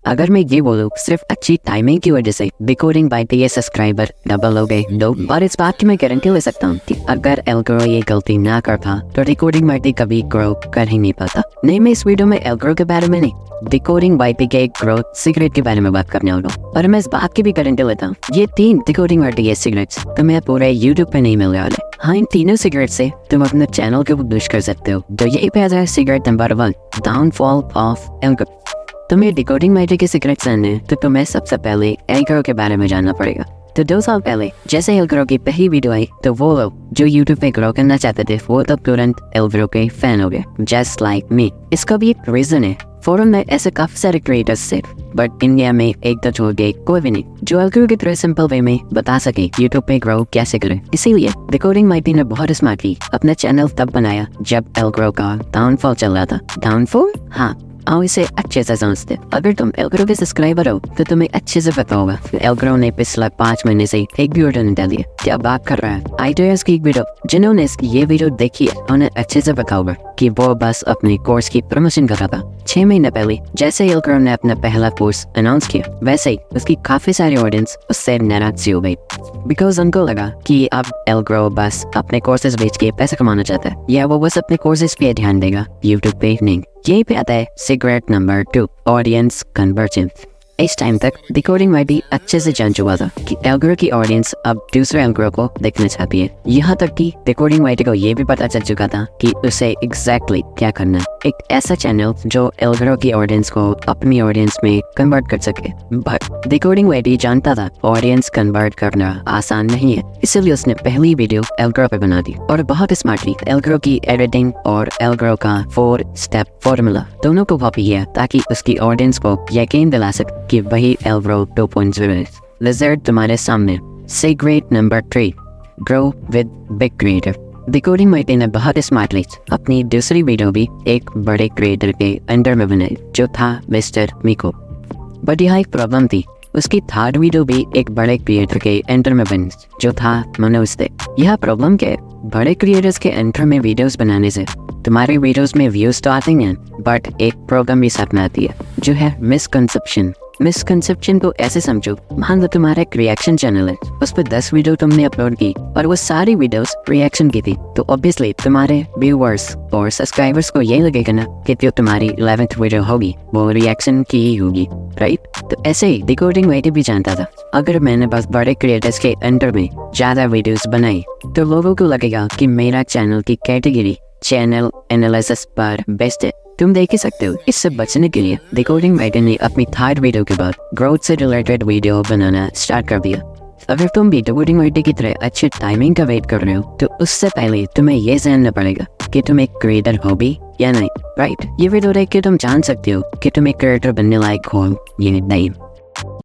अगर मैं ये बोलूँ सिर्फ अच्छी टाइमिंग की वजह से डिकोडिंग बाय ये सब्सक्राइबर डबल हो गए दो, और इस बात की मैं गारंटी ले सकता हूँ कि अगर एल्ग्रो ये गलती ना करता तो डिकोडिंग बाय कभी ग्रो कर ही नहीं पाता। नहीं, मैं इस वीडियो में एल्ग्रो के बारे में नहीं, डिकोडिंग बाय के ग्रोथ सीक्रेट के बारे में बात करने वाला हूँ। और मैं इस बात की भी गारंटी लेता हूँ ये 3 डिकोडिंग बाय सीक्रेट्स तुम्हें पूरे यूट्यूब पे नहीं मिलने वाले। हाँ, इन तीनों सीक्रेट से तुम अपने चैनल को बूस्ट कर सकते हो। तो यही पे आता है सीक्रेट नंबर 1, डाउनफॉल ऑफ एल्ग्रो। तुम्हें डिकोडिंग बाय के सीक्रेट जानने हैं तो तुम्हें सबसे पहले एल्ग्रो के बारे में जानना पड़ेगा। तो 2 साल पहले जैसे एल्ग्रो की पहली वीडियो आई तो वो लोग जो यूट्यूब पे ग्रो करना चाहते थे वो तब तुरंत एल्ग्रो के फैन हो गए, जस्ट लाइक मी। इसका भी एक रीजन है, फोरम में ऐसे काफी सारे क्रिएटर्स थे बट इंडिया में एक तो छोड़ के कोई भी नहीं जो एल्ग्रो की तरह सिंपल वे में बता सके यूट्यूब पे ग्रो कैसे करें। इसीलिए डिकोडिंग बाय ने बहुत स्मार्टली अपना चैनल तब बनाया जब एल्ग्रो का डाउनफॉल चल रहा था। डाउनफॉल? हाँ, आओ इसे अच्छे से समझते। अगर तुम एल्ग्रो के सब्सक्राइबर हो तो तुम्हें अच्छे से पता होगा एल्ग्रो ने पिछले 5 महीने से एक भी वीडियो नहीं डाली है। क्या बात कर रहा है? आईटीएस की एक वीडियो, जिन्होंने ये वीडियो देखी है उन्हें अच्छे से पता होगा कि वो बस अपने कोर्स की प्रमोशन कर रहा था। 6 महीने पहले जैसे एल्ग्रो ने अपना पहला कोर्स अनाउंस किया वैसे ही उसकी काफी सारी ऑडियंस उससे नाराज सी हो गई, बिकॉज उनको लगा कि अब एल्ग्रो बस अपने कोर्सेज बेच के पैसा कमाना चाहता है या वो बस अपने कोर्सेज पे ध्यान देगा, यूट्यूब पे नहीं। यही पे आता है सीक्रेट नंबर 2, ऑडियंस कन्वर्जन। इस टाइम तक डिकोडिंग बाय अच्छे से जान चुका था कि एल्ग्रो की ऑडियंस अब दूसरे एल्ग्रो को देखना चाहती है। यहाँ तक कि डिकोडिंग बाय को ये भी पता चल चुका था कि उसे एग्जैक्टली क्या करना है, एक ऐसा चैनल जो एल्ग्रो की ऑडियंस को अपनी ऑडियंस में कन्वर्ट कर सके। बट डिकोडिंग बाय जानता था ऑडियंस कन्वर्ट करना आसान नहीं है, इसलिए उसने पहली वीडियो एल्ग्रो पे बना दी और बहुत स्मार्टली एल्ग्रो की एडिटिंग और एल्ग्रो का 4 स्टेप फॉर्मूला दोनों को कॉपी किया ताकि उसकी ऑडियंस को यकीन दिला सके कि वही एल्ग्रो 2.0 है। रिजल्ट तुम्हारे सामने। Secret number 3, grow with big creator. Decoding by ने बहुत स्मार्टली अपनी दूसरी वीडियो भी एक बड़े क्रिएटर के अंडर में बनाई जो था मिस्टर मिको। बट यहाँ एक प्रॉब्लम थी, उसकी 3rd वीडियो भी एक बड़े क्रिएटर के अंडर में बनी जो था मनोज। यह प्रॉब्लम क्या है? बड़े क्रिएटर्स के अंडर में वीडियोस बनाने से तुम्हारे वीडियोस में व्यूज तो आते हैं बट एक प्रॉब्लम भी साथ में आती है जो है मिसकंसेप्शन। मिसकंसेप्शन को ऐसे समझो, मान लो तुम्हारा एक रिएक्शन चैनल है, उस पर 10 वीडियो तुमने अपलोड की और वो सारी वीडियोस रिएक्शन की थी, तो ऑब्वियसली तुम्हारे व्यूअर्स और सब्सक्राइबर्स को यही लगेगा ना कि जो तुम्हारी 11th वीडियो होगी वो रिएक्शन की ही होगी, राइट? तो ऐसे ही डिकोडिंग बाय भी जानता था अगर मैंने बस बड़े क्रिएटर्स के अंडर में ज्यादा वीडियोस बनाई तो लोगों को लगेगा कि मेरा चैनल की कैटेगरी चैनल एनालिसिस पर बेस्ट है। तुम देख ही सकते हो। इससे बचने के लिए डिकोडिंग बाय ने अपनी 3rd वीडियो के बाद ग्रोथ से रिलेटेड वीडियो बनाना स्टार्ट कर दिया। अगर तुम भी डिकोडिंग बाय की तरह अच्छी टाइमिंग का वेट कर रहे हो तो उससे पहले तुम्हें ये जानना पड़ेगा कि तुम एक क्रिएटर हो भी या नहीं, राइट? ये वीडियो देख के तुम जान सकते हो कि तुम एक क्रिएटर बनने लायक हो या नहीं।